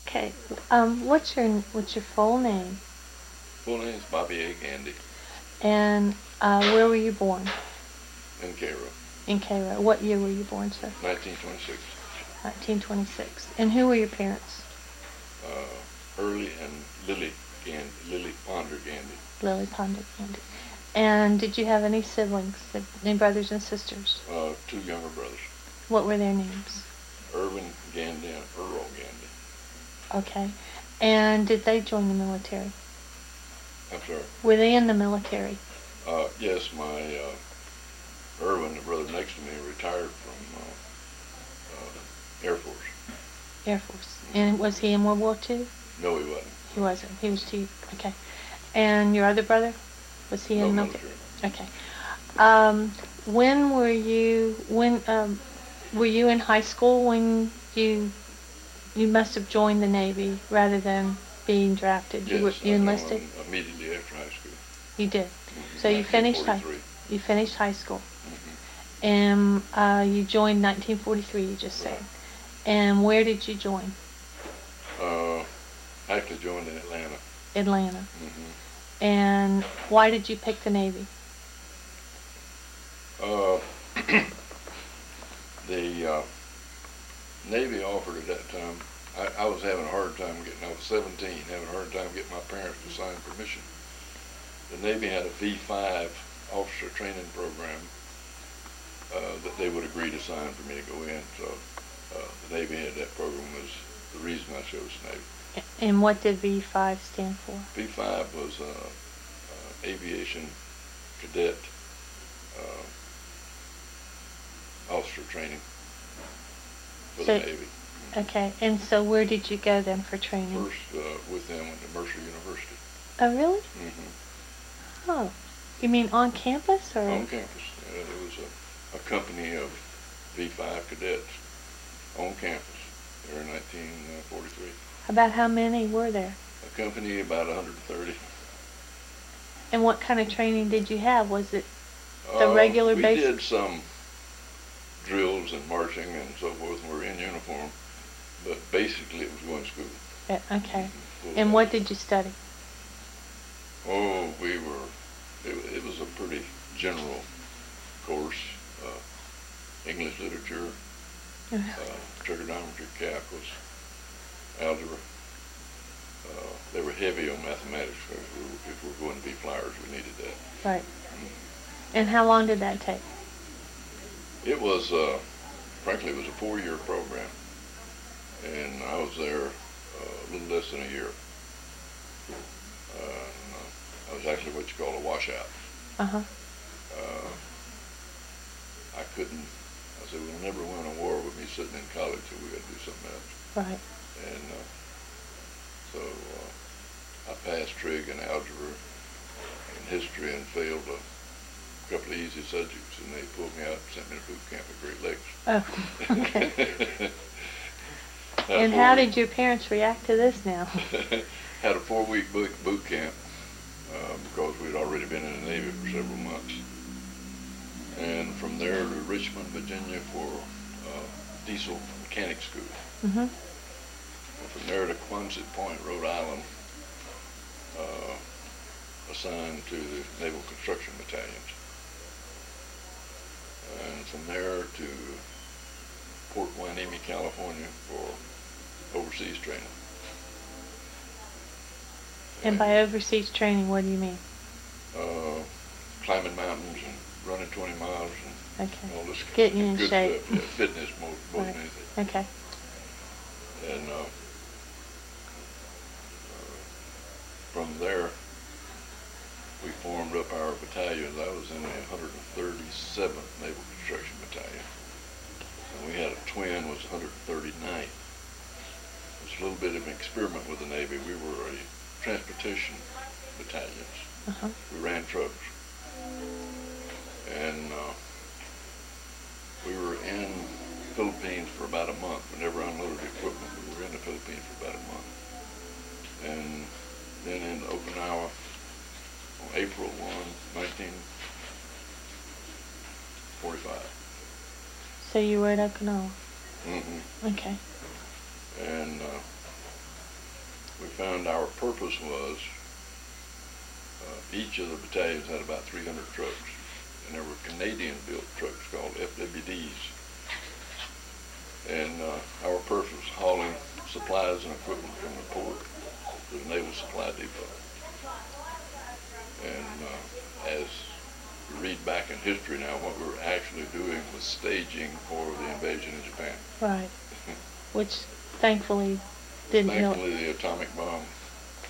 Okay. What's your full name? Full name is Bobby A. Gandy And where were you born? in Cairo, In Cairo. What year were you born, sir? 1926. 1926. And who were your parents? Early and Lily Gandy, Lily Ponder Gandy. Lily Ponder Gandy. And did you have any siblings? Any brothers and sisters? Two younger brothers, What were their names? Irvin Gandy and Earl Gandy. Okay. And did they join the military? I'm sorry. Were they in the military? Yes, my Irvin, the brother next to me, retired from Air Force. Air Force. And was he in World War II? No, he wasn't. He wasn't. He was too. Okay. And your other brother? Was he No in military. Okay. When were you in high school when you must have joined the Navy rather than being drafted? Yes, You I enlisted? joined immediately after high school. You did. Mm-hmm. So you finished 1943. you finished high school. Mm-hmm. And you joined 1943, you just said. Right. And where did you join? Actually joined in Atlanta. Atlanta. Mm-hmm. And why did you pick the Navy? Uh, the Navy offered at that time. I was having a hard time getting. I was 17, having a hard time getting my parents to sign permission. The Navy had a V5 officer training program that they would agree to sign for me to go in. So the Navy had that program. Was the reason I chose the Navy. And what did V5 stand for? V5 was aviation cadet officer training for the Navy. Okay, and so where did you go then for training? First with them at the Mercer University. Oh, really? Mm-hmm. Oh, you mean on campus or? On campus. It was a company of V5 cadets on campus there in 1943. About how many were there? A company about 130. And what kind of training did you have? Was it the regular we basic? We did some drills and marching and so forth, and we were in uniform, but basically it was going to school. Okay. Mm-hmm. And what did you study? Oh, it was a pretty general course. English literature, trigonometry, calculus, algebra. They were heavy on mathematics because if we were going to be flyers, we needed that. Right. And how long did that take? It was, frankly, it was a 4-year program, and I was there a little less than a year. I was actually what you call a washout. Uh-huh. I couldn't. I said, we'll never win a war with me sitting in college, so we got to do something else. Right. And so I passed trig and algebra and history and failed a couple of easy subjects, and they pulled me out and sent me to boot camp at Great Lakes. Oh, okay. And how did your parents react to this now? Had a 4-week boot camp because we'd already been in the Navy for several months. And from there to Richmond, Virginia for diesel mechanic school. Mm-hmm. And from there to Quonset Point, Rhode Island, assigned to the Naval Construction Battalions. And from there to Port Hueneme, California for overseas training. And by overseas training, what do you mean? Climbing mountains and running 20 miles and all this Getting in good shape. stuff. Yeah, fitness more than anything. Okay. And from there, we formed up our battalions. I was in the 137th Naval Construction Battalion. And we had a twin, was 139th. It was a little bit of an experiment with the Navy. We were a transportation battalion. Uh-huh. We ran trucks. And we were in the Philippines for about a month. We never unloaded equipment. We were in the Philippines for about a month. And then in Okinawa on April 1, 1945. So you were at Okinawa? Mm-hmm. Okay. And we found our purpose was each of the battalions had about 300 trucks, and there were Canadian-built trucks called FWDs. And our purpose was hauling supplies and equipment from the port to the Naval Supply Depot. And as we read back in history now, what we were actually doing was staging for the invasion of Japan. Right. Which thankfully didn't Thankfully, the atomic bomb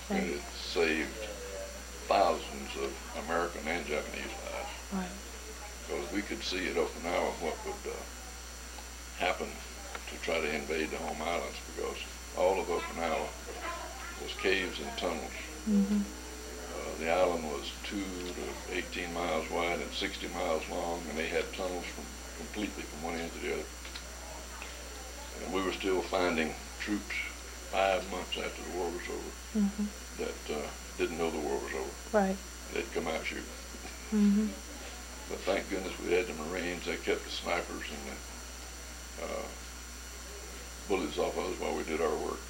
it saved thousands of American and Japanese lives. Right. Because we could see at Okinawa what would happen to try to invade the home islands, because all of Okinawa was caves and tunnels. Mm-hmm. The island was 2 to 18 miles wide and 60 miles long, and they had tunnels completely from one end to the other. And we were still finding troops 5 months after the war was over that didn't know the war was over. Right. They'd come out shooting. Mm-hmm. But thank goodness we had the Marines. They kept the snipers and the bullets off of us while we did our work.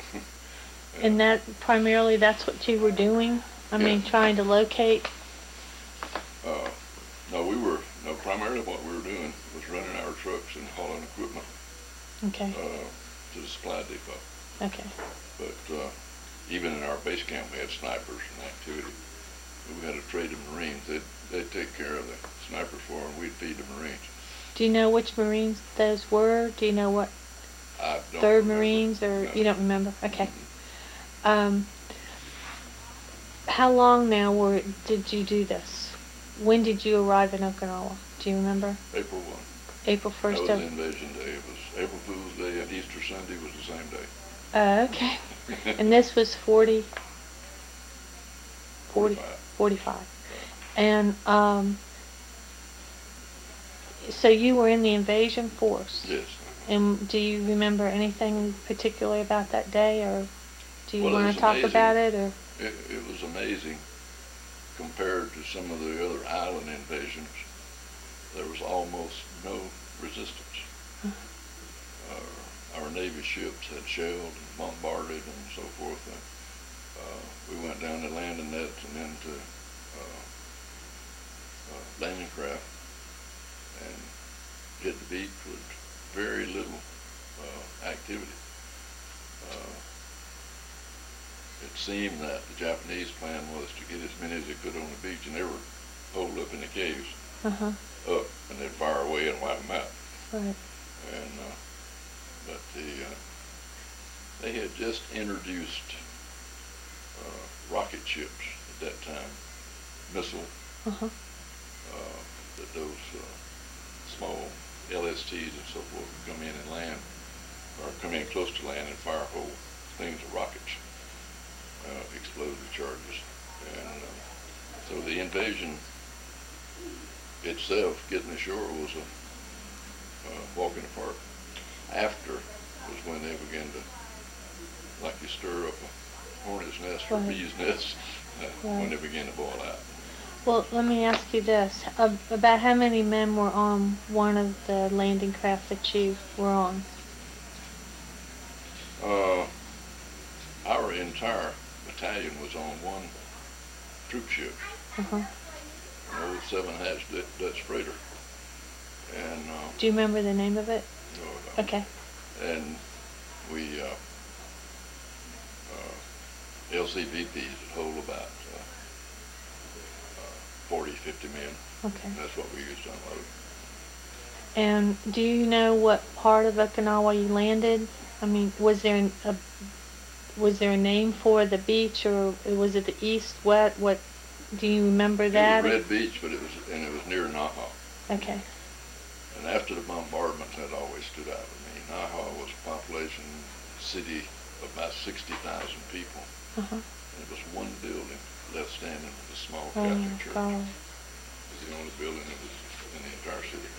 And that primarily, that's what you were doing? I mean, trying to locate? No, primarily what we were doing was running our trucks and hauling equipment Okay. to the supply depot. Okay. But even in our base camp, we had snipers and activity. We had to trade the Marines. They'd take care of the snipers for them. We'd feed the Marines. Do you know which Marines those were? Do you know what? I don't 3rd remember. Marines, or No. you don't remember? Okay. Mm-hmm. How long now did you do this? When did you arrive in Okinawa? Do you remember? April 1. April That 1st was of... Invasion Day. It was April Fool's Day, and Easter Sunday was the same day. Okay. And this was 45. 45. And so you were in the invasion force? Yes. And do you remember anything particular about that day, or do you Well, want to talk about it? Or it was amazing compared to some of the other island invasions. There was almost no resistance. Our Navy ships had shelled and bombarded and so forth. And, we went down to landing nets and into landing craft and hit the beach with very little activity. It seemed that the Japanese plan was to get as many as they could on the beach, and they were holed up in the caves, up, and they'd fire away and wipe them out. Right. And but they had just introduced rocket ships at that time, missile, that those small LSTs and so forth would come in and land, or come in close to land and fire whole things of rockets, explosive charges. And so the invasion itself, getting ashore, was a walk in the park. After was when they began to, like you stir up a hornet's nest or bee's nest, when they began to boil out. Well, let me ask you this. About how many men were on one of the landing craft that you were on? Our entire battalion was on one troop ship, an old 7-hatch Dutch freighter. And do you remember the name of it? no, Okay. And we LCVPs that hold about 40, 50 men. Okay. And that's what we used to unload. And do you know what part of Okinawa you landed? I mean, was there a name for the beach, or was it the east, west? What do you remember that? It was Red Beach, but it was near Naha. Okay. And after the bombardment, that always stood out to me. Naha was a population city of about 60,000 people. And it was one building left standing with a small Catholic church. God. It was the only building that was in the entire city.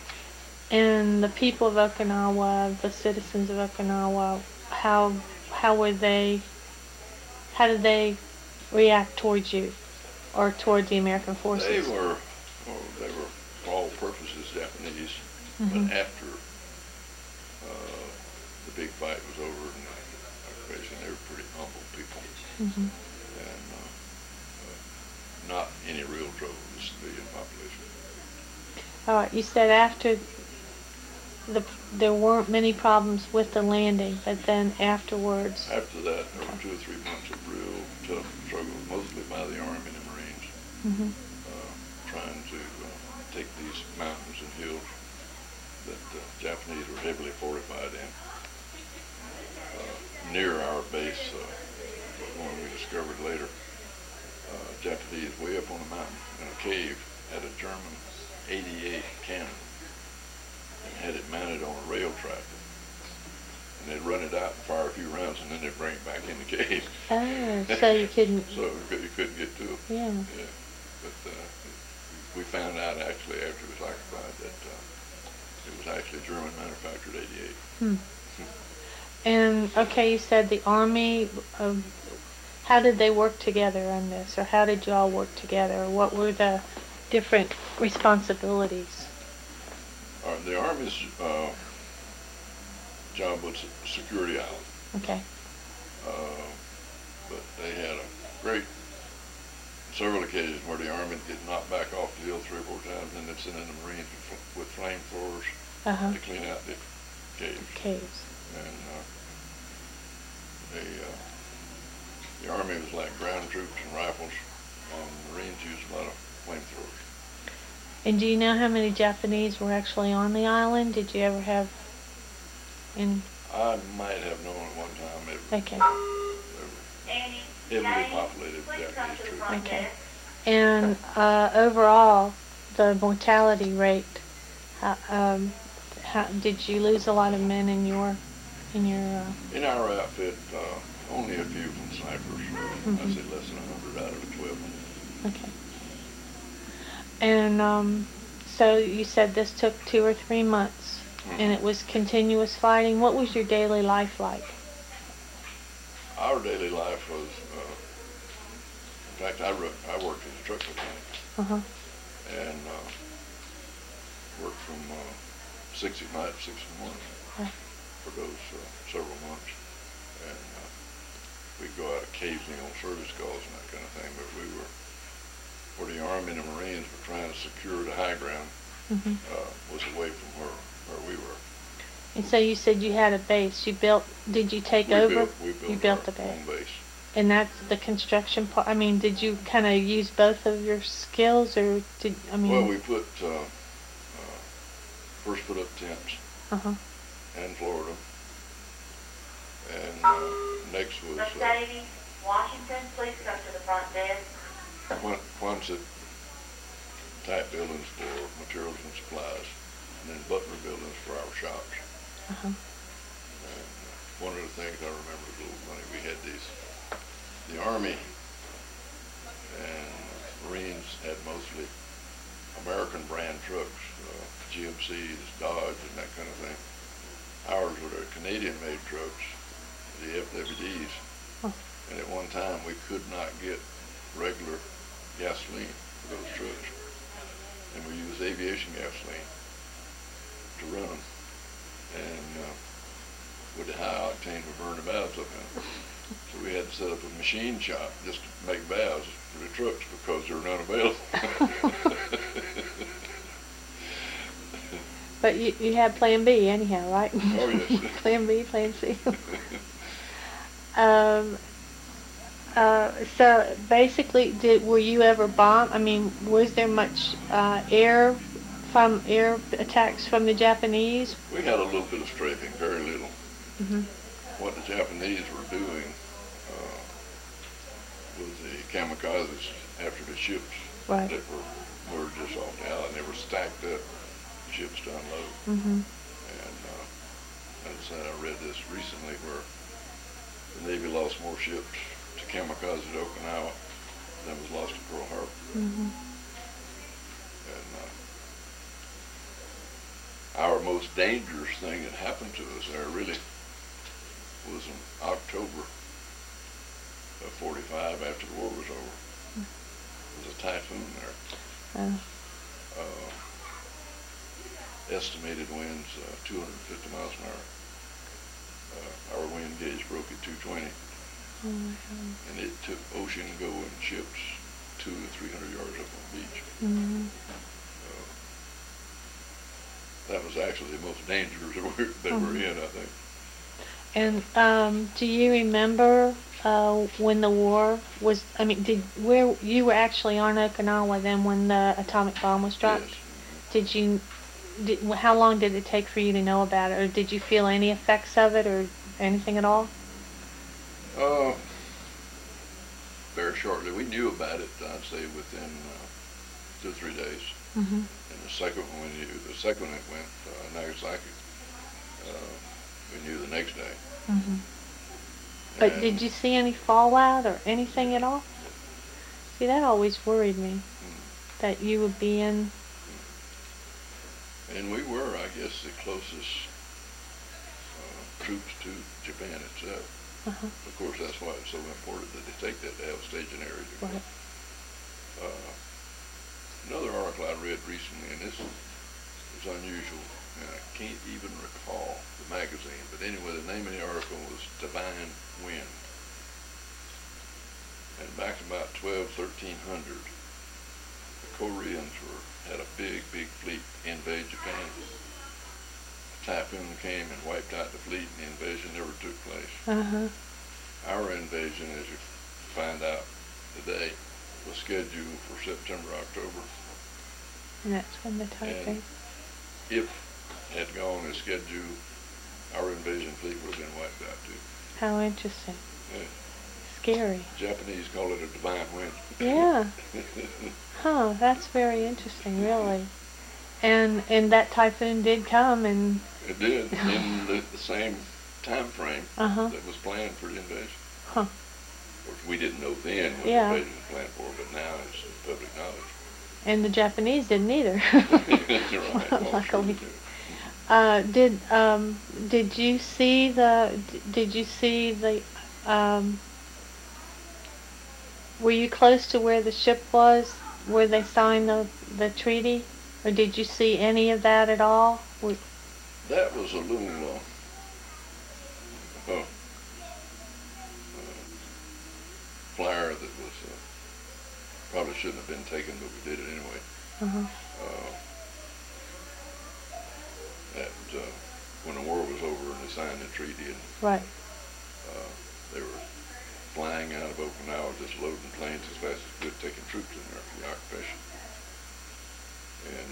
And the people of Okinawa, the citizens of Okinawa, how did they react towards you, or toward the American forces? They were for all purposes Japanese, but after the big fight was over and occupation. They were pretty humble people, Mhm. and not any real trouble with the civilian population. All right. You said after there weren't many problems with the landing, but then afterwards. After that, there Okay. were 2 or 3 months of real tough struggles, mostly by the Army and the Marines, Mhm. trying to take these mountains and hills that the Japanese were heavily fortified in. Near our base, one we discovered later, Japanese way up on a mountain in a cave had a German 88 cannon and had it mounted on a rail track. And they'd run it out and fire a few rounds, and then they'd bring it back in the cave. Oh, so you couldn't. So you couldn't get to it. Yeah. Yeah. But we found out actually after it was occupied that it was actually German manufactured 88. Hmm. And okay, you said the Army. How did they work together on this, or how did you all work together? What were the different responsibilities? The Army's job was security island. Okay. But they had a great several occasions where the Army would get knocked back off the hill 3 or 4 times, and they'd send in the Marines with flamethrowers to clean out the caves. Caves. And the Army was like ground troops and rifles, and the Marines used a lot of flamethrowers. And do you know how many Japanese were actually on the island? Did you ever have in? I might have known at one time it was Okay. heavily populated with Japanese troops. Okay. And overall, the mortality rate. How did you lose a lot of men in your? In our outfit, only a few from snipers. Mhm. I'd say less than 100 out of the 12. Okay. And so you said this took 2 or 3 months, and it was continuous fighting. What was your daily life like? Our daily life was, in fact, I worked as a truck mechanic, Uh-huh. and worked from 6 at night to 6 in the morning for those several months. And we'd go out occasionally on service calls and that kind of thing, but where the Army and the Marines were trying to secure the high ground, was away from where we were. And so you said you had a base. Did you take over? We You built built the our base. own base. And that's the construction part. I mean, did you kind of use both of your skills, or Well, we first put up tents Uh-huh. in Florida, and next was Mercedes, Washington, please come to the front desk. Quonset type buildings for materials and supplies, and then Butler buildings for our shops. Uh-huh. And one of the things I remember was a little funny. We had the Army and Marines had mostly American brand trucks, GMCs, Dodge, and that kind of thing. Ours were the Canadian-made trucks, the FWDs. Oh. And at one time we could not get regular gasoline for those trucks, and we used aviation gasoline to run them. And with the high octane, we burned the valves up in them. So we had to set up a machine shop just to make valves for the trucks because there were none available. But you had Plan B anyhow, right? Oh, yes. Plan B, Plan C. So basically, were you ever bombed? I mean, was there much air attacks from the Japanese? We had a little bit of strafing, very little. Mm-hmm. What the Japanese were doing was the kamikazes after the ships Right. that were just off the island. They were stacked up ships to unload. Mm-hmm. And as I said, I read this recently where the Navy lost more ships to kamikaze at Okinawa than was lost at Pearl Harbor. Mm-hmm. And our most dangerous thing that happened to us there really was in October of '45 after the war was over. There was a typhoon there. Estimated winds 250 miles an hour. Our wind gauge broke at 220, Oh my God. and it took ocean-going ships 200 or 300 yards up on the beach. Mm-hmm. That was actually the most dangerous that we're in, I think. And do you remember when the war was? I mean, where you were actually on Okinawa then when the atomic bomb was dropped? Yes. Did you? How long did it take for you to know about it, or did you feel any effects of it, or anything at all? Uh, Very shortly. We knew about it, I'd say, within 2 or 3 days. Mm-hmm. And the second one we knew. The second one it went Nagasaki. We knew the next day. Mm-hmm. But And, did you see any fallout or anything at all? See, that always worried me, that you would be in. and we were, I guess, the closest troops to Japan itself. Uh-huh. Of course, that's why it's so important that they take that to have a staging area. Right. Another article I read recently, and this is unusual, and I can't even recall the magazine, but anyway, the name of the article was Divine Wind. And back about 1300, the Koreans had a big fleet invade Japan. A typhoon came and wiped out the fleet, and the invasion never took place. Uh-huh. Our invasion, as you find out today, was scheduled for September, October. And that's when the typhoon. And if had gone as scheduled, our invasion fleet would have been wiped out too. How interesting. Yeah. Scary. Japanese call it a divine wind. Yeah. Huh, that's very interesting, really. And that typhoon did come, and It did, in the same time frame Uh-huh. that was planned for the invasion. Huh. Of course, we didn't know then what Yeah. the invasion was planned for, but now it's public knowledge. And the Japanese didn't either. Right. Well, Luckily. sure Did you see the were you close to where the ship was, where they signed the treaty, or did you see any of that at all? That was a little flyer that was probably shouldn't have been taken, but we did it anyway. Uh-huh. That when the war was over and they signed the treaty, and Right. they were flying out of Okinawa, just loading planes as fast as could, taking troops in there for the occupation. And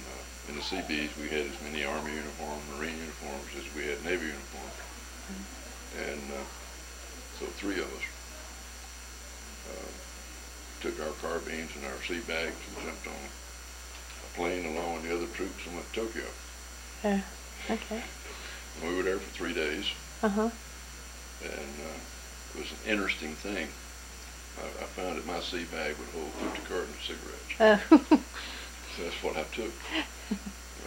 in the Seabees, we had as many Army uniforms, Marine uniforms as we had Navy uniforms. And so 3 of us took our carbines and our sea bags and jumped on a plane along with the other troops and went to Tokyo. Okay. And we were there for 3 days. Uh-huh. And it was an interesting thing. I found that my sea bag would hold 50 cartons of cigarettes. So that's what I took. I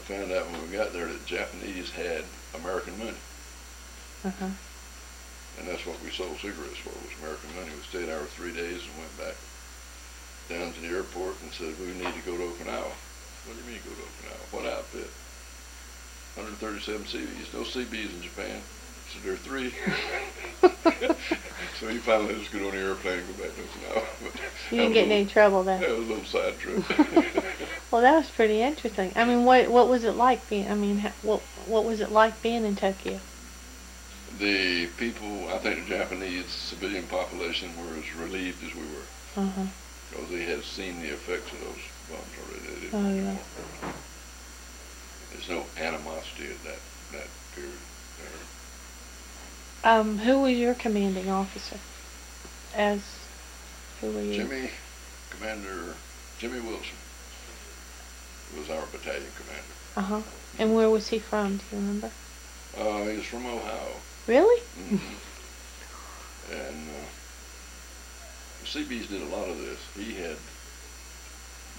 found out when we got there that Japanese had American money. Uh-huh. And that's what we sold cigarettes for, was American money. We stayed there for 3 days and went back down to the airport and said, we need to go to Okinawa. What do you mean go to Okinawa? What outfit? 137 CBs. No CBs in Japan. So there are 3. So he finally let us get on the airplane and go back to Okinawa. You didn't get in any trouble then. That was a little side trip. Well, that was pretty interesting. I mean, what was it like being? I mean, what was it like being in Tokyo? The people, I think the Japanese civilian population were as relieved as we were. Uh-huh. Because they had seen the effects of those bombs already. They didn't Oh, yeah. anymore. There's no animosity at that period. Who was your commanding officer? Who were you? Commander Jimmy Wilson was our battalion commander. Uh-huh. And where was he from? Do you remember? He was from Ohio. Really? Mm-hmm. And the Seabees did a lot of this. He had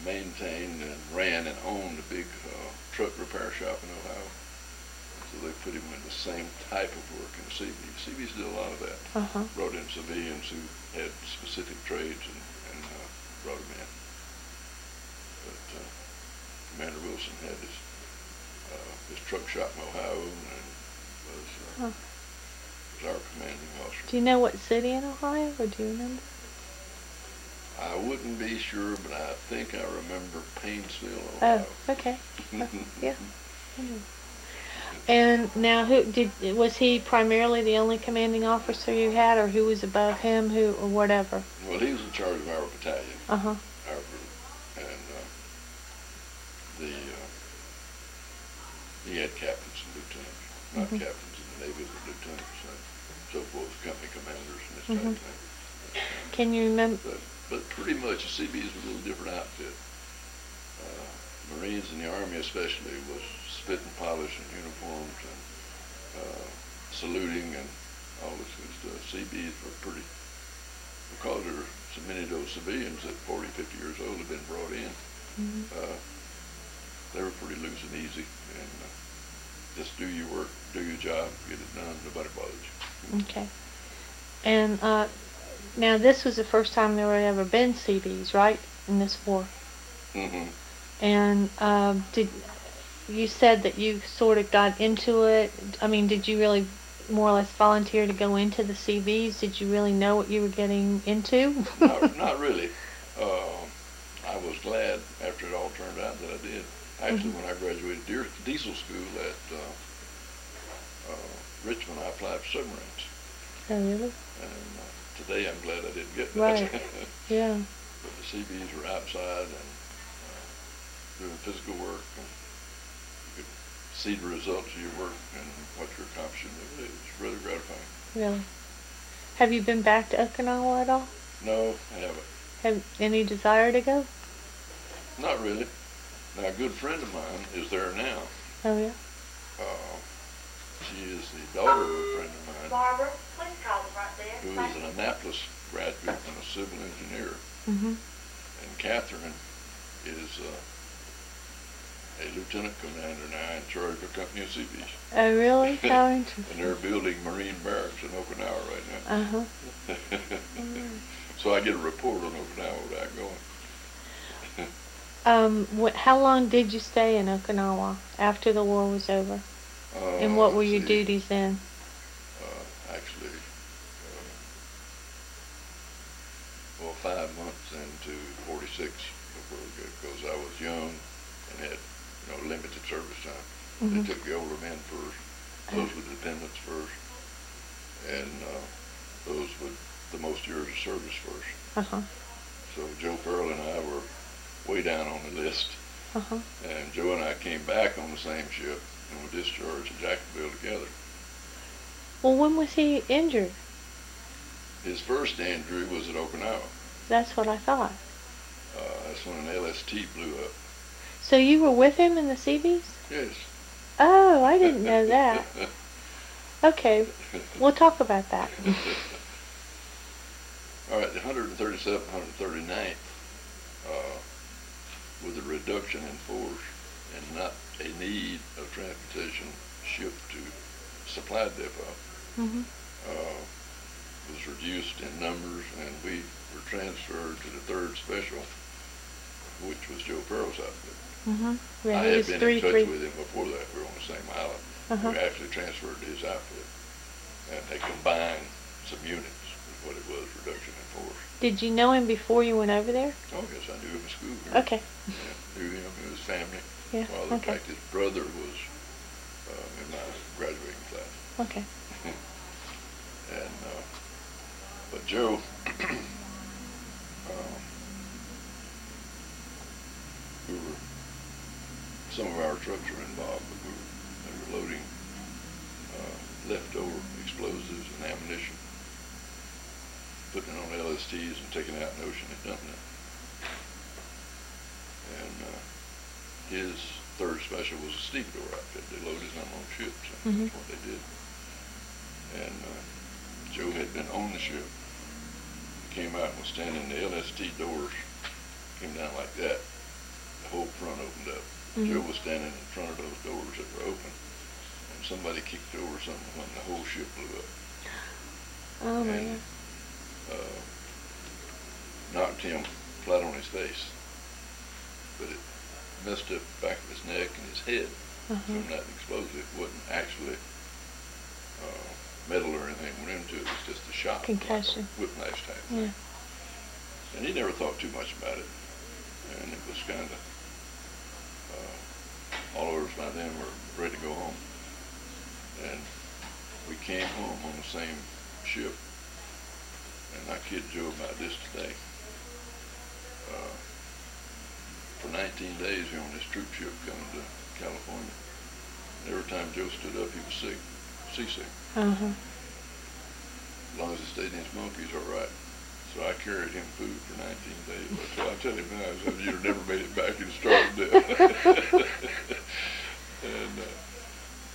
maintained and ran and owned a big truck repair shop in Ohio. So they put him in the same type of work in the Seabees. Seabees did a lot of that. Uh-huh. Brought in civilians who had specific trades and brought them in. But Commander Wilson had his truck shop in Ohio and was commanding officer. Do you know what city in Ohio, or do you remember? I wouldn't be sure, but I think I remember Painesville, Oh, Ohio. okay. Yeah. And now, was he primarily the only commanding officer you had, or who was above him, who or whatever? Well, he was in charge of our battalion, Uh-huh. our group, and the he had captains and lieutenants, not Mhm. captains in the Navy, but lieutenants and so forth, company commanders and this Mhm. type of thing. Can you remember? But pretty much the CBs was a little different outfit. Marines and the Army especially was spit and polish and uniforms and saluting and all this good stuff. CBs were pretty, because there were so many of those civilians at 40, 50 years old had been brought in. Mhm. They were pretty loose and easy, and just do your work, do your job, get it done, nobody bothers you. Okay. And now this was the first time there had ever been CBs, right, in this war? Mm-hmm. And you said that you sort of got into it? I mean, did you really more or less volunteer to go into the CBs? Did you really know what you were getting into? Not really. I was glad after it all turned out that I did. Actually, when I graduated diesel school at Richmond, I applied for submarines. Oh, really? And today I'm glad I didn't get that. Right. Yeah. But the CBs were outside and doing physical work, and you could see the results of your work and what you're accomplishing. It was rather gratifying. Really? Have you been back to Okinawa at all? No, I haven't. Have any desire to go? Not really. Now, a good friend of mine is there now. Oh, yeah? She is the daughter of a friend of mine Barbara, please call the front desk. who is an Annapolis graduate and a civil engineer. Mm-hmm. And Catherine is a lieutenant commander now in charge of a company of CBs. Oh, really? How interesting. And they're building Marine barracks in Okinawa right now. Uh-huh. So I get a report on Okinawa without going. How long did you stay in Okinawa after the war was over? And what were your duties then? Actually, well, 5 months into 46 before we got, because I was young and had, limited service time. Mm-hmm. They took the older men first, those with dependents first, and those with the most years of service first. Uh-huh. So Joe Farrell and I were way down on the list. Uh-huh. And Joe and I came back on the same ship and were discharged at Jacksonville together. Well, when was he injured? His first injury was at Okinawa. That's what I thought. That's when an LST blew up. So you were with him in the Seabees? Yes. Oh, I didn't know that. Okay, we'll talk about that. All right, the 137th, 139th, with a reduction in force and not a need of transportation shipped to supply depot, Mm-hmm. was reduced in numbers, and we were transferred to the 3rd Special, which was Joe Farrell's outfit. Mm-hmm. Yeah, I he had was been in 3 touch 3. with him before that. We were on the same island. Uh-huh. We actually transferred to his outfit, and they combined some units, is what it was, reduction in force. Did you know him before you went over there? Oh, yes, I knew him in school. Here. Okay. Yeah, knew him and his family. Yeah, Well, in okay. fact, his brother was in my graduating class. Okay. And, but Joe, some of our trucks were involved, but they were loading leftover explosives and ammunition, putting it on LSTs and taking it out in the ocean and dumping it. And his 3rd Special was a stevedore outfit. They loaded them on ships, and Mm-hmm. that's what they did. And Joe had been on the ship. He came out and was standing, the LST doors came down like that. The whole front opened up. Mm-hmm. Joe was standing in front of those doors that were open, and somebody kicked over something when the whole ship blew up. Oh, my And God. knocked him flat on his face. But it messed up the back of his neck and his head Uh-huh. from that explosive. It wasn't actually metal or anything went into shot, concussion. like a whiplash type Yeah. thing. And he never thought too much about it. And it was kind of, all of us by then were ready to go home. And we came home on the same ship. And I kid Joe about this today. For 19 days, we were on this troop ship coming to California. And every time Joe stood up, he was sick, seasick. Uh-huh. As long as he stayed in his monkeys, all right. So I carried him food for 19 days. So I tell him now, I said, you'd have never made it back, you'd have starved to death. And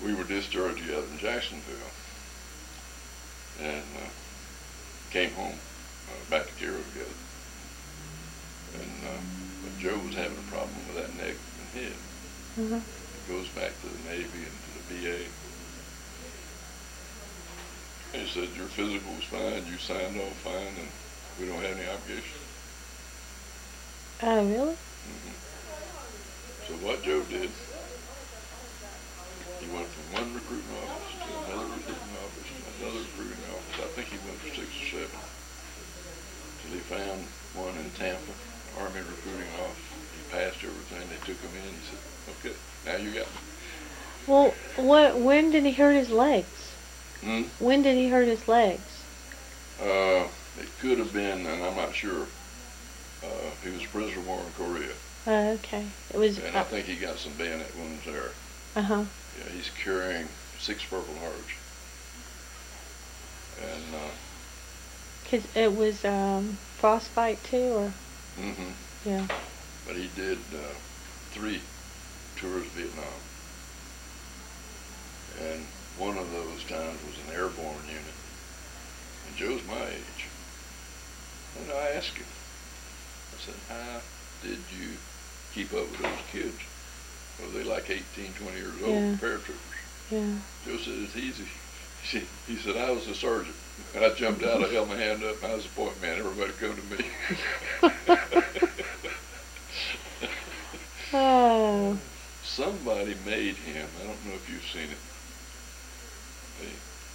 we were discharged together in Jacksonville. And came home, back to Cairo together. And but Joe was having a problem with that neck and head. Uh-huh. It goes back to the Navy and to the VA. And he said, your physical was fine, you signed off fine, and we don't have any obligation. Oh, really? Mm-hmm. So what Joe did, he went from one recruiting office to another recruiting office to another recruiting office. I think he went for 6 or 7. Till he found one in Tampa, Army recruiting office. He passed everything. They took him in. He said, okay, now you got me. Well, when did he hurt his legs? When did he hurt his legs? It could have been, and I'm not sure. He was a prisoner of war in Korea. Okay. It was. And I think he got some bayonet wounds there. Uh-huh. Yeah, he's carrying 6 Purple Hearts. And, 'Cause it was frostbite too, or? mm-hmm. Yeah. But he did 3 tours of Vietnam. And one of those times was an airborne unit. And Joe's my age. And I asked him, I said, how did you keep up with those kids? Well, they like 18, 20 years old, Yeah. paratroopers. Yeah. Joe said, it's easy. He said, I was the sergeant. And I jumped out, I held my hand up, and I was the point man. Everybody come to me. Oh. Somebody made him, I don't know if you've seen it,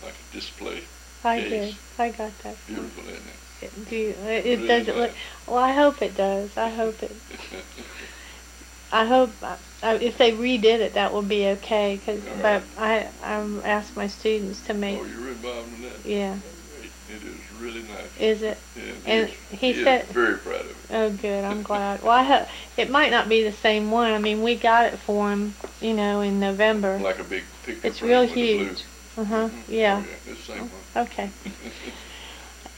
like a display I case. did. I got that. Beautiful, isn't it? It Really doesn't look. nice. Well, I hope it does. I hope it. I hope if they redid it, that will be okay. But I asked my students to make. Oh, you're involved in that? Yeah. It is really nice. Is it? Yeah, And he said. is very proud of it. Oh, good. I'm glad. Well, it might not be the same one. I mean, we got it for him, in November. Like a big picture It's frame real with the blue. huge. Uh-huh. Mm-hmm. Yeah. Oh, yeah, it's the same one. Okay.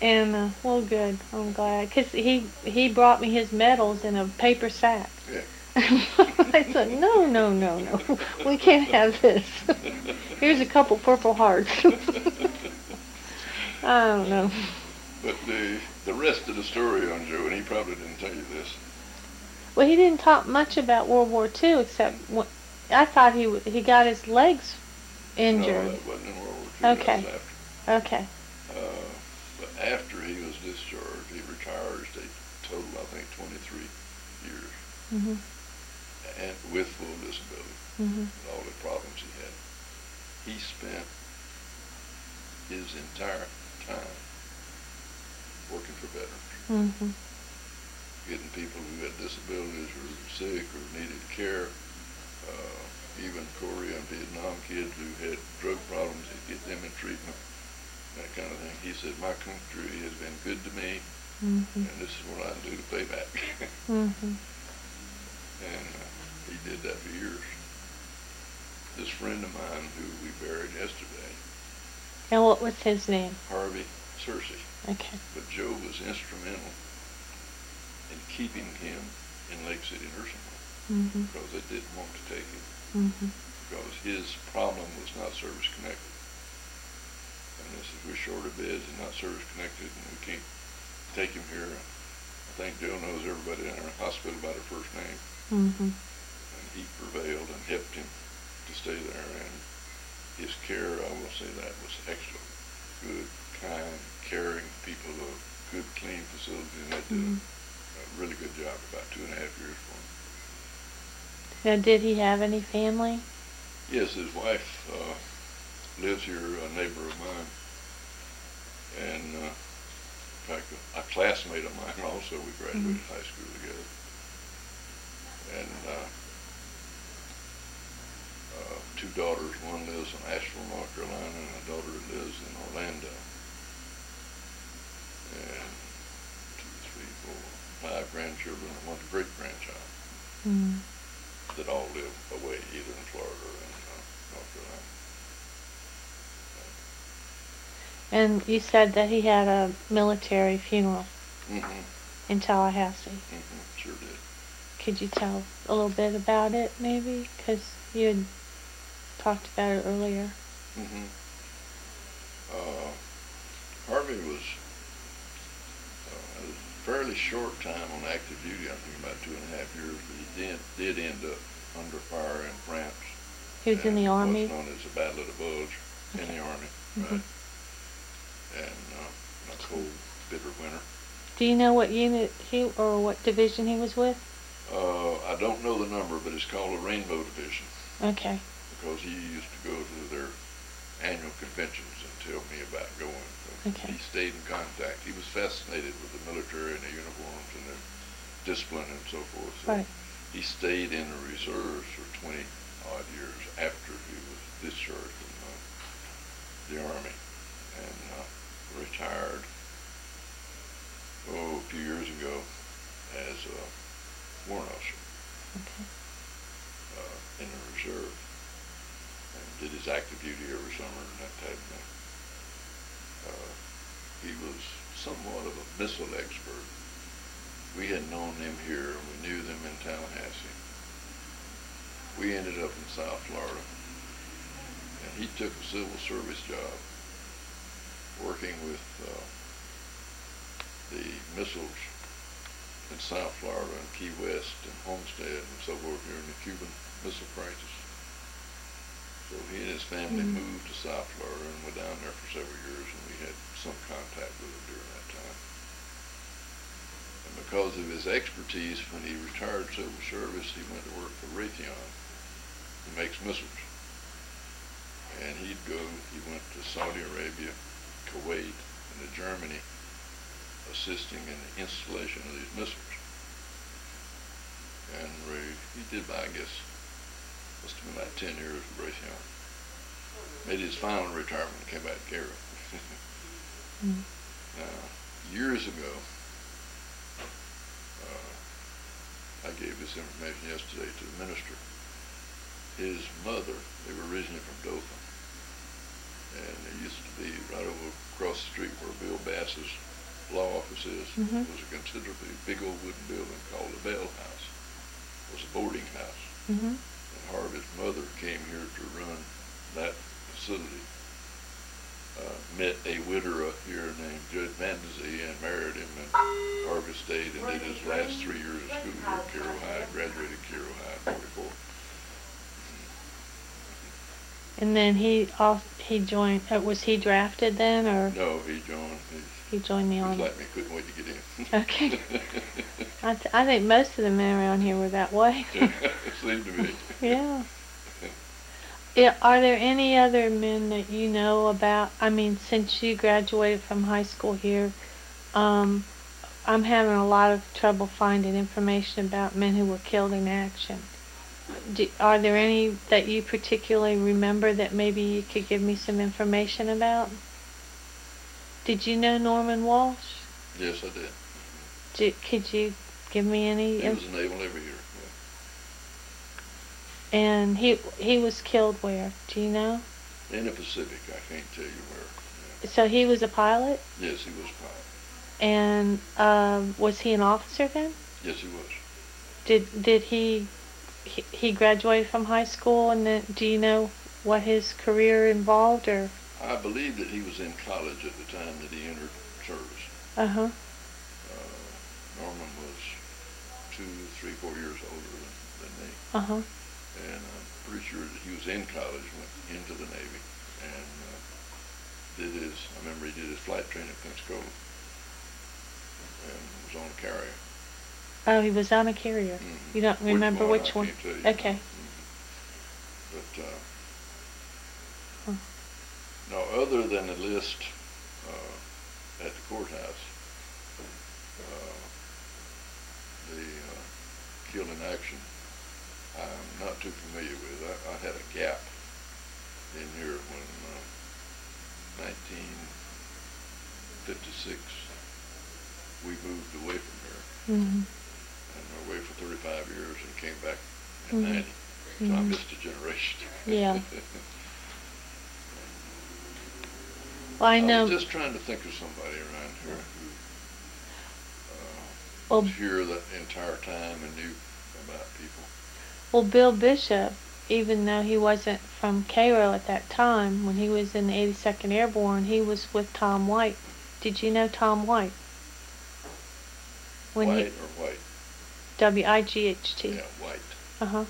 And well, good. I'm glad, 'cause he brought me his medals in a paper sack. Yeah. I said, no, we can't have this. Here's a couple Purple Hearts. I don't know. But the rest of the story on Joe, and he probably didn't tell you this. Well, he didn't talk much about World War II, except I thought he got his legs injured. No, that wasn't in World War II. Okay. That was after. Okay. But after he was discharged, he retired. Stayed total, I think, 23 years. Mhm. And with full disability, Mhm. and all the problems he had. He spent his entire time working for veterans, Mhm. getting people who had disabilities or were sick or needed care, even Korea and Vietnam kids who had drug problems, he'd get them in treatment, that kind of thing. He said, my country has been good to me, Mhm. and this is what I do to pay back. Mhm. And he did that for years. This friend of mine who we buried yesterday, And what was his name? Harvey Searcy, Okay. but Joe was instrumental in keeping him in Lake City Nursing Home Mhm. because they didn't want to take him Mhm. because his problem was not service connected. And they said, we're short of beds and not service connected, and we can't take him here. I think Joe knows everybody in our hospital by their first name. Mhm. And he prevailed and helped him to stay there. And his care, I will say that, was excellent. Good, kind, caring people, a good, clean facility, and they did a really good job about 2.5 years for him. Now, did he have any family? Yes, his wife lives here, a neighbor of mine. And in fact, a classmate of mine also, we graduated high school together. And two daughters. One lives in Asheville, North Carolina, and a daughter that lives in Orlando. And 5 grandchildren and 1 great-grandchild that all live away, either in Florida or in North Carolina. And you said that he had a military funeral in Tallahassee. Sure did. Could you tell a little bit about it, maybe? Because you had talked about it earlier. Harvey was a fairly short time on active duty. I think about 2.5 years, but he did end up under fire in France. He was in the Army? What's known as the Battle of the Bulge in the Army, right? And a cold, bitter winter. Do you know what unit or what division he was with? I don't know the number, but it's called the Rainbow Division. Okay. Because he used to go to their annual conventions and tell me about going. So he stayed in contact. He was fascinated with the military and the uniforms and the discipline and so forth. So he stayed in the reserves for 20-odd years after he was discharged from the Army and retired a few years ago as a warrant officer in the reserve, and did his active duty every summer and that type of thing. He was somewhat of a missile expert. We had known them here and we knew them in Tallahassee. We ended up in South Florida, and he took a civil service job working with the missiles in South Florida and Key West and Homestead and so forth during the Cuban Missile Crisis. So he and his family moved to South Florida and were down there for several years, and we had some contact with him during that time. And because of his expertise, when he retired civil service, he went to work for Raytheon, who makes missiles. And he went to Saudi Arabia, Kuwait, and to Germany, assisting in the installation of these missiles. And he did, I guess, must have been about 10 years with Raytheon. Made his final retirement and came back to Cairo. Now, years ago, I gave this information yesterday to the minister. His mother, they were originally from Dothan, and it used to be right over across the street where Bill Bass's law office is. Was a considerably big old wooden building called the Bell House. It was a boarding house. And Harvey's mother came here to run that facility. Met a widower up here named Judge Vandesey and married him, and Harvey stayed and did his last 3 years of school here at Cairo High, graduated Cairo High in 44. And then he joined, was he drafted then, or? No, he joined. He joined the Army. He like me, couldn't wait to get in. Okay. I think most of the men around here were that way. It seemed to be. Yeah. Are there any other men that you know about? I mean, since you graduated from high school here, I'm having a lot of trouble finding information about men who were killed in action. Are there any that you particularly remember that maybe you could give me some information about? Did you know Norman Walsh? Yes, I did. Could you give me any? He was a naval navigator. And he was killed where? Do you know? In the Pacific, I can't tell you where. Yeah. So he was a pilot? Yes, he was a pilot. And was he an officer then? Yes, he was. Did he graduated from high school, and then do you know what his career involved, or? I believe that he was in college at the time that he entered service. Norman was 2, 3, 4 years older than me. And I'm pretty sure that he was in college, went into the Navy, and I remember he did his flight training at Pensacola, and was on a carrier. Oh, he was on a carrier. You don't remember which one? I can't tell you. Okay. But, no, other than the list at the courthouse. The killed in action, I'm not too familiar with. I had a gap in here when 1956 we moved away from here, Mhm. and we were away for 35 years and came back in Mhm. 90. So I Mhm. missed a generation. Yeah. Well, I I know. was just trying to think of somebody around here who Well, was here that entire time and knew about people. well, Bill Bishop, even though he wasn't from Cairo at that time, when he was in the 82nd Airborne, he was with Tom White. Did you know Tom White? When White or white? Wight. Yeah, white. Uh-huh.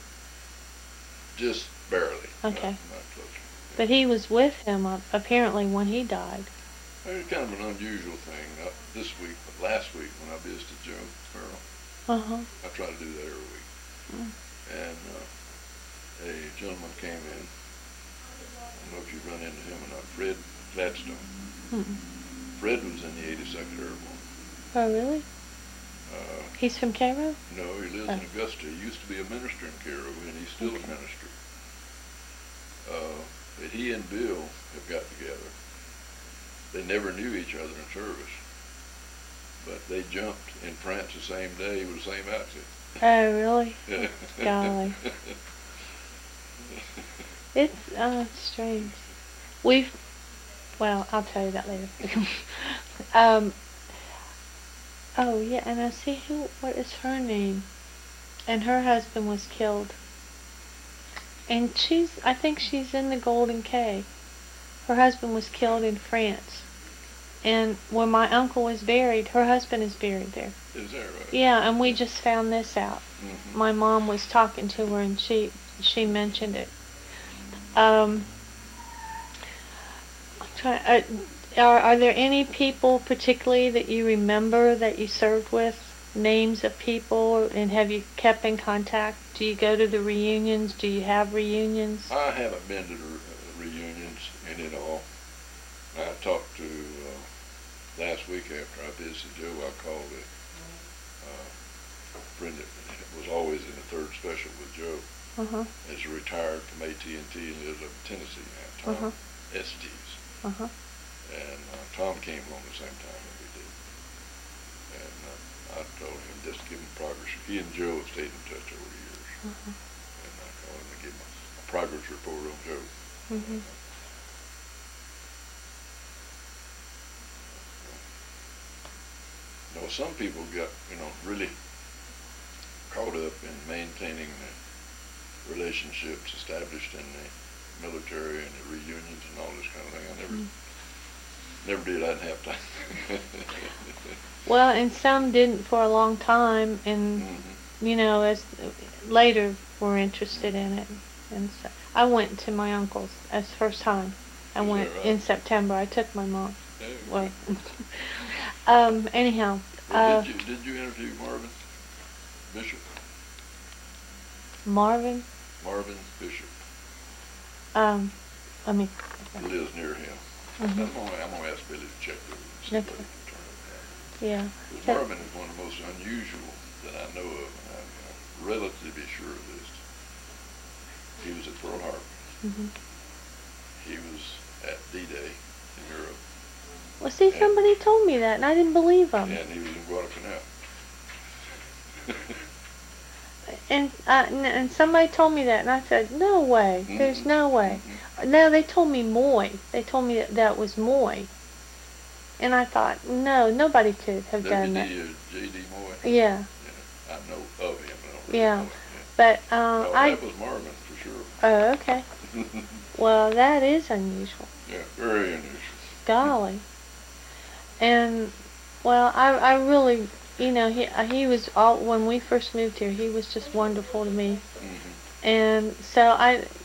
Just barely. Okay. Not close. Yeah. But he was with him apparently when he died. It was kind of an unusual thing. Not this week, but last week when I visited Joe Merrill. Uh-huh. I try to do that every week. Mm. And a gentleman came in. I don't know if you run into him or not. Fred Gladstone. Mm-mm. Fred was in the 82nd Airborne. Oh, really? Uh, He's from Cairo? no, he lives in Augusta. He used to be a minister in Cairo, and he's still a minister. But he and Bill have got together. They never knew each other in service, but they jumped in France the same day with the same outfit. Oh, really? Golly. It's strange. Well, I'll tell you that later. um, oh, yeah, and I see what is her name? And her husband was killed. And I think she's in the Golden K. Her husband was killed in France. And where my uncle was buried, her husband is buried there. Is that right? Yeah, and we just found this out. Mm-hmm. My mom was talking to her and she mentioned it. I'm are there any people particularly that you remember that you served with? Names of people, and have you kept in contact? Do you go to the reunions? Do you have reunions? I haven't been to the reunions any at all. I talked to, last week after I visited Joe, I called a friend that was always in the third special with Joe. Uh-huh. Is retired from AT&T and lives up in Tennessee now, Tom Estes. Uh-huh. And Tom came home the same time that we did. And I told him just give him progress. He and Joe have stayed in touch over the years. Uh-huh. And I told him to give him a progress report on Joe. Mm-hmm. Some people got, really caught up in maintaining the relationships established in the military and the reunions and all this kind of thing. I never did. I didn't have time. Well, and some didn't for a long time, and as later were interested in it. And so I went to my uncle's as first time. I went in September. I took my mom. Well, anyhow. Well, did you interview Marvin Bishop? Marvin Bishop. Let me. He lives near him. Mm-hmm. I'm gonna ask Billy to check with him and see what he can turn him down. Yeah. Because Marvin is one of the most unusual that I know of, and I'm relatively sure of this. He was at Pearl Harbor. Mm-hmm. He was at D-Day in Europe. Well, see, somebody told me that, and I didn't believe them. And he was in Guadalcanal. And somebody told me that, and I said, no way. Mm-hmm. There's no way. Mm-hmm. No, they told me Moy. They told me that was Moy. And I thought, no, nobody could have done that. J.D. Moy? Yeah. I know of him. I don't really Yeah. know him. But, that was Marvin, for sure. Oh, okay. Well, that is unusual. Yeah, very unusual. Golly. And, well, I really, he was when we first moved here, he was just wonderful to me. Mm-hmm. And so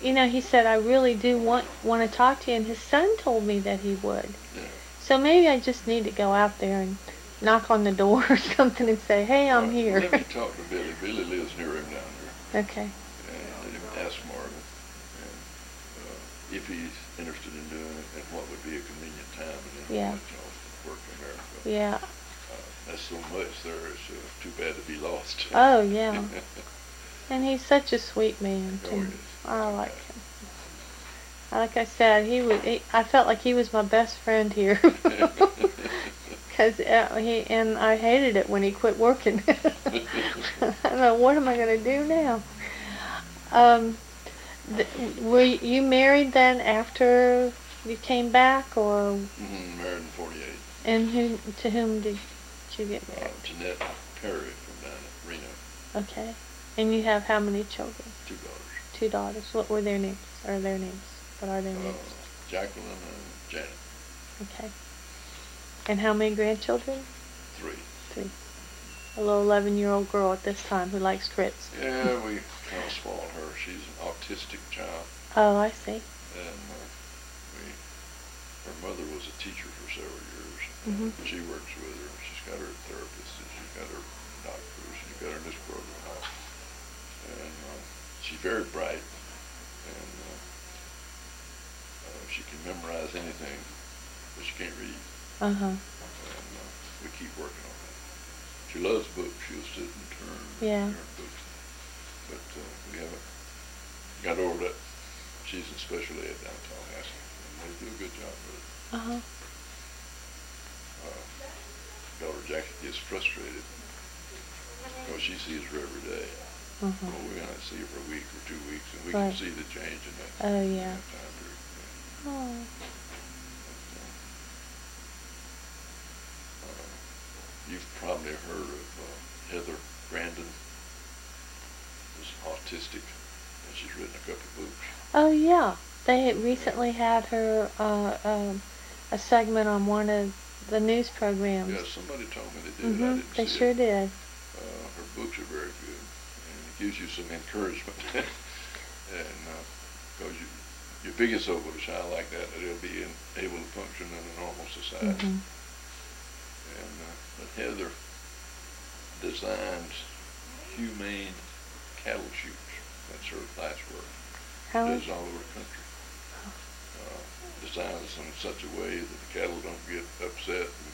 he said, I really do want to talk to you, and his son told me that he would. Yeah. So maybe I just need to go out there and knock on the door or something and say, hey, I'm here. Let me talk to Billy. Billy lives near him down there. Okay. And let him ask Marvin if he's interested in doing it and what would be a convenient time, and then we'll let y'all work from there. Yeah. That's so much there. It's too bad to be lost. Oh, yeah. And he's such a sweet man, Oh, too. yes. I like him. Like I said, I felt like he was my best friend here. Cause I hated it when he quit working. I don't know, what am I gonna do now? Um, were you married then after you came back, or Married in 48. and to whom did you get married? Jeanette Perry from down at Reno. Okay, and you have how many children? 2 daughters. 2 daughters. What were their names? Or their names? What are their names? Jacqueline and Janet. Okay. And how many grandchildren? 3. 3. A little 11-year-old girl at this time who likes grits. Yeah, we kind of spoiled her. She's an autistic child. Oh, I see. And her mother was a teacher for several years. Mm-hmm. She works with her. She's got her therapist, and she's got her doctor. She's got her in this program. And she's very bright. And she can memorize anything, but she can't read. Uh-huh. And we keep working on that. She loves books. She'll sit and turn books. But we haven't got over that. She's in special ed down in Tallahassee, and they do a good job with it. Uh-huh. Daughter Jackie gets frustrated because she sees her every day. Uh-huh. Well, we only see her for a week or 2 weeks, and we Right. can see the change in that. Oh, yeah. That time period. Oh. You've probably heard of Heather Grandin, who's autistic, and she's written a couple of books. Oh, yeah. They had recently had her a segment on one of the news programs. Yeah, somebody told me they did. Mm-hmm. I didn't They see sure it. did. Her books are very good, and it gives you some encouragement. And because your biggest hope with a child like that they'll be able to function in a normal society. Mm-hmm. And but Heather designs humane cattle chutes. That's her last work. How? Does all over the country. Designs them in such a way that the cattle don't get upset and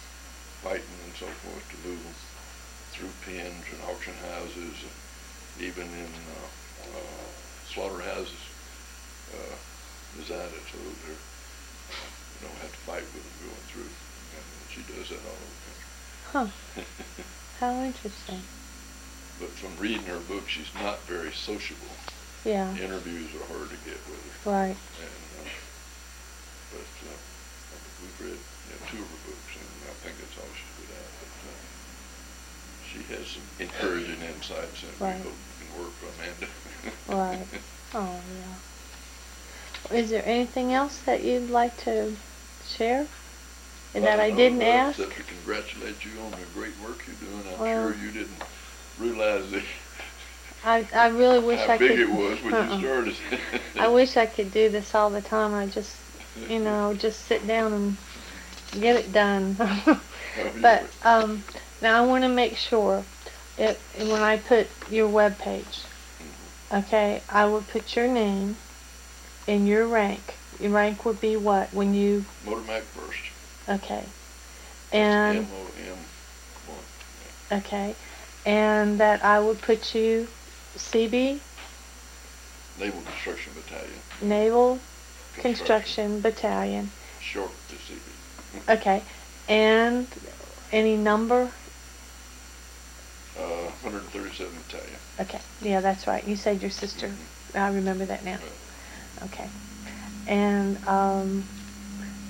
fighting and so forth, to move them through pens and auction houses, and even in slaughterhouses. Design it so they don't have to fight with them going through. And she does that all over the country. Huh. How interesting. But from reading her book, she's not very sociable. Yeah. Interviews are hard to get with her. Right. And but we've read 2 of her books, and I think that's all she's good at. But she has some encouraging insights, and Right. we hope we can work for Amanda. Right. Oh, yeah. Is there anything else that you'd like to share that I didn't ask? Except to congratulate you on the great work you're doing. I'm Well, sure you didn't realize I really wish how I big could. it was when you started. I wish I could do this all the time. I just, just sit down and get it done. But now I want to make sure when I put your web page, okay, I would put your name and your rank. Your rank would be what when you? Motor Mac first. Okay. And MOM1. okay, and that I would put you CB, Naval Construction Battalion. Naval Construction Battalion. Short to CB. Okay, and any number? 137 Battalion. Okay, yeah, that's right. You said your sister. I remember that now. Okay, and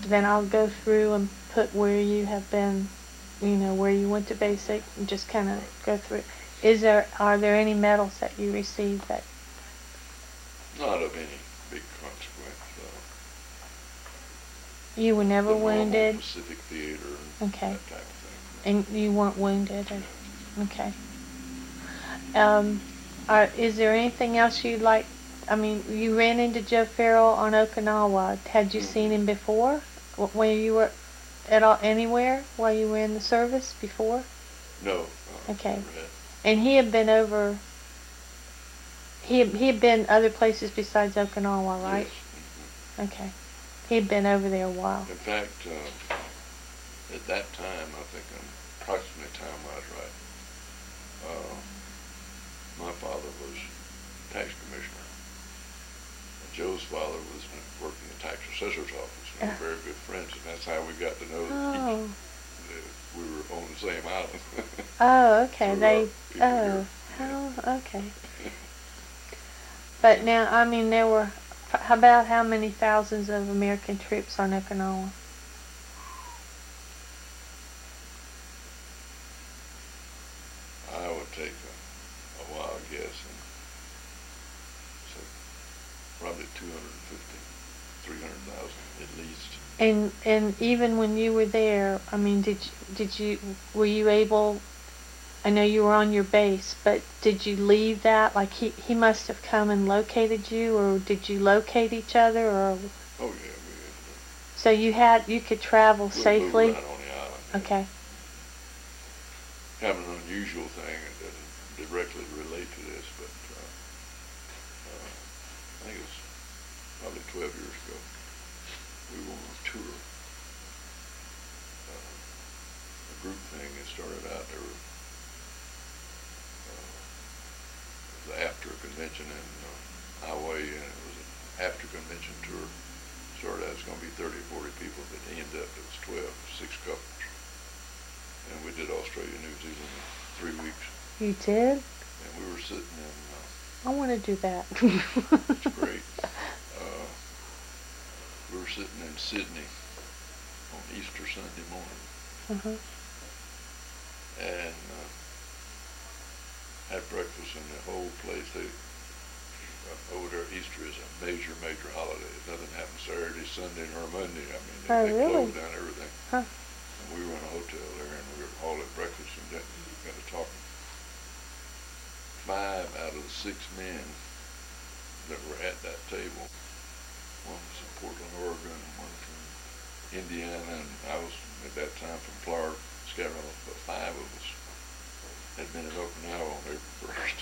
then I'll go through and put where you have been, where you went to basic, and just kind of go through it. Are there any medals that you received that? Not of any big consequence. You were never the normal wounded? Pacific Theater and Okay. that type of thing. And you weren't wounded? Okay. Is there anything else you'd like? I mean, you ran into Joe Farrell on Okinawa. Had you seen him before? When you were anywhere while you were in the service before? No. Okay. Never had. And he had been over. He had been other places besides Okinawa, right? Yes. Okay. He had been over there a while. In fact, At that time, I think I'm approximately time-wise right. My father was tax commissioner. Joe's father was working in the tax assessor's office. And they were very good friends, and that's how we got to know Oh. we were on the same island. Oh, okay. Through our They. people Oh. here. How? Yeah. Okay. But now, I mean, there were about how many thousands of American troops on Okinawa? I would take a wild guess and say probably 250, 300,000 at least. And even when you were there, I mean, did you were you able? I know you were on your base, but did you leave that? Like he must have come and located you, or did you locate each other, or Oh yeah, we so you could travel had a little move safely? around on the island. Yeah. Okay. Kind of an unusual thing. It doesn't directly relate to this, but I think it was probably 12 years ago. We were on a tour, a group thing. It started out there was after a convention in Hawaii, and it was an after convention tour. Started out it was going to be 30 or 40 people, but it ended up it was 12, 6 couples, and we did Australia, New Zealand in 3 weeks. You did? And we were sitting in. I want to do that. It's great. We were sitting in Sydney on Easter Sunday morning, Uh-huh. and had breakfast, and the whole place, they over there, Easter is a major holiday. Nothing happens Saturday, Sunday, or Monday. I mean, Oh, they really? close down everything. Huh. And we were in a hotel there, and we were all at breakfast and got to talking. 5 out of the 6 men that were at that table, one was from Portland, Oregon, and one from Indiana, and I was at that time from Florida, scattered off, but 5 of us had been in Okinawa on April 1st.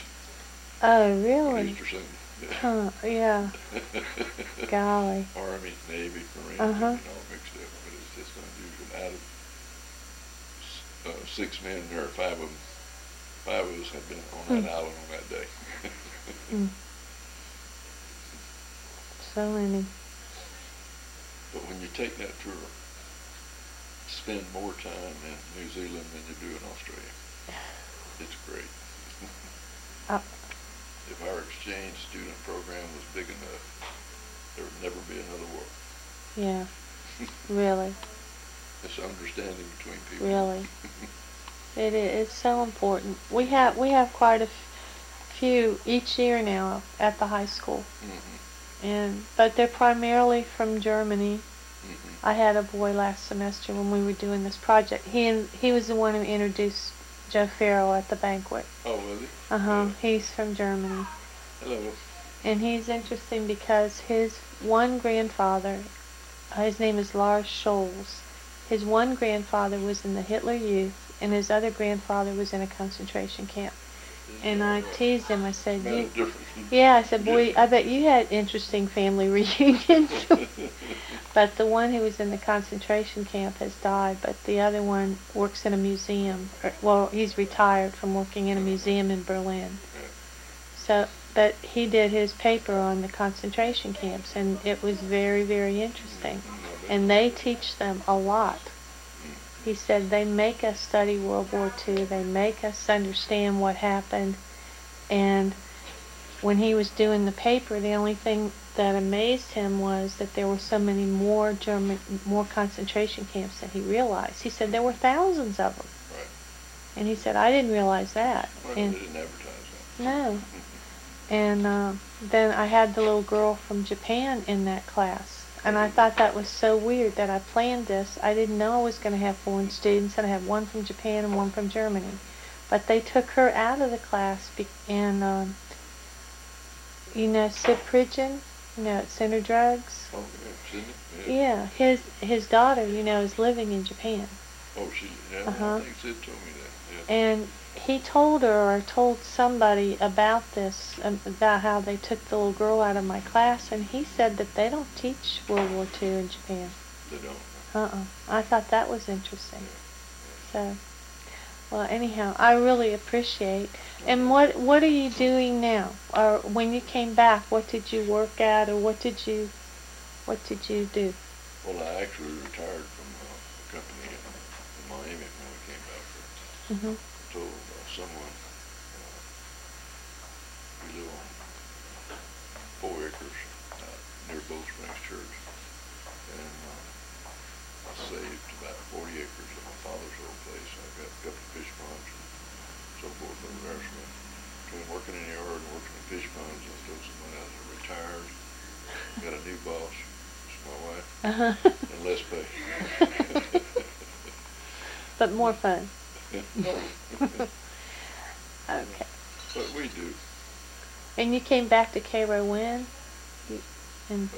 Oh, On really? Easter Sunday. Yeah. Huh, yeah. Golly. Army, Navy, Marine, Uh-huh. all mixed up, but it's just unusual. Out of 6 men there, 5 of us had been on that island on that day. Mm. So many. But when you take that tour, spend more time in New Zealand than you do in Australia. It's great. If our exchange student program was big enough, there would never be another war. Yeah. Really. It's understanding between people. Really. It is. It's so important. We have quite a few each year now at the high school, but they're primarily from Germany. I had a boy last semester when we were doing this project. He was the one who introduced Joe Farrell at the banquet. Oh, was he? Uh-huh. Yeah. He's from Germany. Hello. And he's interesting because his one grandfather, his name is Lars Scholz. His one grandfather was in the Hitler Youth, and his other grandfather was in a concentration camp. And I teased him. I said, "Yeah." I said, "Boy, I bet you had interesting family reunions." But the one who was in the concentration camp has died, but the other one works in a museum. Well, he's retired from working in a museum in Berlin. So, but he did his paper on the concentration camps, and it was very interesting. And they teach them a lot. He said they make us study World War II. They make us understand what happened. And when he was doing the paper, the only thing that amazed him was that there were so many more concentration camps than he realized. He said there were thousands of them. Right. And he said, I didn't realize that. Well, And they didn't advertise that. no. And then I had the little girl from Japan in that class. And I thought that was so weird that I planned this. I didn't know I was going to have foreign students, and I had one from Japan and one from Germany. But they took her out of the class, and you know, Cyprigen, you know, at Center Drugs. Oh, yeah, Sydney? Yeah. Yeah, his daughter, you know, is living in Japan. Oh, yeah, Uh-huh. I think Sid told me that. Yeah. And he told her, or told somebody about this, about how they took the little girl out of my class, and he said that they don't teach World War II in Japan. They don't. I thought that was interesting. So, well, anyhow, I really appreciate. And what are you doing now? Or when you came back, what did you work at, or what did you do? Well, I actually retired from a company in Miami when we came back here. Mhm. I told someone we live on 4 acres near Bow Springs Church, and I saved about 40 acres at my father's old place. I've got a couple of fish ponds and so forth over there. So between working in the yard and working in fish ponds, I told someone I was retired, got a new boss, it's my wife, and less pay. But more fun. No. Okay. But we do. And you came back to Cairo when? In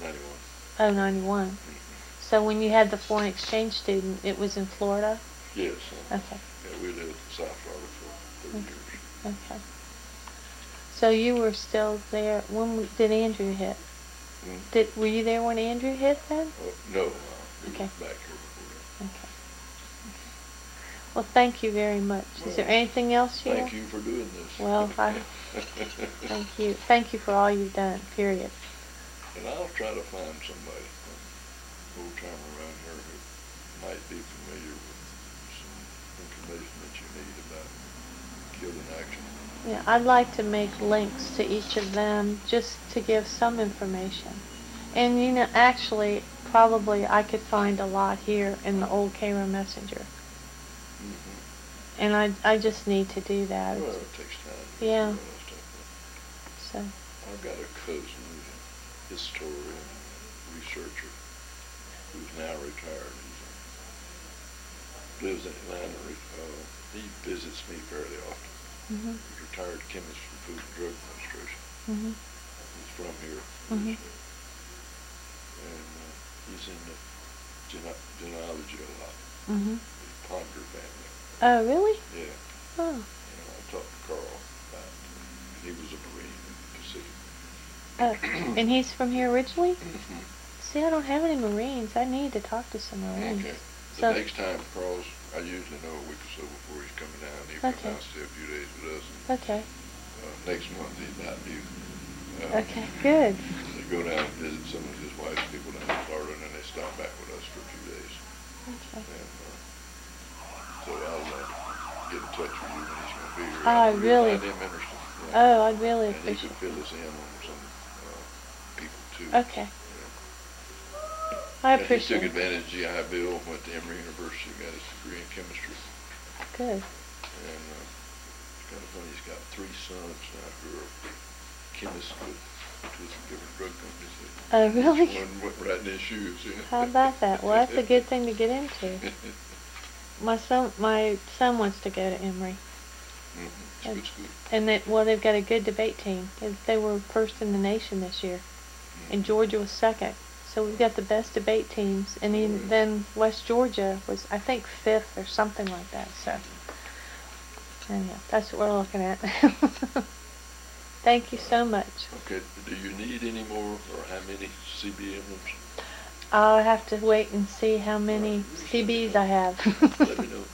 91. 91. Mm-hmm. So when you had the foreign exchange student, it was in Florida? Yes. Okay. Yeah, we lived in South Florida for 30 years. Okay. So you were still there. When did Andrew hit? Were you there when Andrew hit then? No, we Okay. were back here before Okay. Well, thank you very much. Is there anything else you that. want? Thank you for doing this. Well, thank you. Thank you for all you've done, period. And I'll try to find somebody, an old timer around here who might be familiar with some information that you need about killed in action. Yeah, I'd like to make links to each of them just to give some information. And actually, probably I could find a lot here in the old Cairo Messenger. Mm-hmm. And I just need to do that. Well, it takes time. Yeah. So. I've got a cousin who's a historian, researcher, who's now retired. He lives in Atlanta. He visits me fairly often. Mhm. He's a retired chemist from Food and Drug Administration. Mhm. He's from here. Mhm. And he's in the genealogy a lot. Mhm. The Ponder family. Oh, really? Yeah. Oh. And I talked to Carl about he was a Marine in the Pacific. Oh. And he's from here originally? Mm-hmm. See, I don't have any Marines. I need to talk to some Marines. Okay. So, The next time Carl's, I usually know a week or so before he's coming down. He'll come down and stay a few days with us. And, okay. next month he's about due. Okay, good. They go down and visit some of his wife's people down in Florida, and then they stop back with us for a few days. Okay. And so I'll get in touch with you when he's going to be here. I really. Find him interesting. Yeah. Oh, I'd really And he appreciate could fill us in on some people too. Okay. Yeah. I And he appreciate took it. advantage of GI Bill, went to Emory University, got his degree in chemistry. Good. And it's kind of funny, he's got 3 sons now who are chemists with 2 different drug companies. Oh, really? One went right in his shoes. Yeah. How about that? Well, that's a good thing to get into. My son wants to go to Emory. Mm-hmm. It's good school. And they've got a good debate team. They were first in the nation this year, and Georgia was second. So we've got the best debate teams, and then West Georgia was, I think, 5th or something like that. So, anyhow, that's what we're looking at. Thank you so much. Okay. Do you need any more, or how many CB emblems? I'll have to wait and see how many CBs I have. Let me know.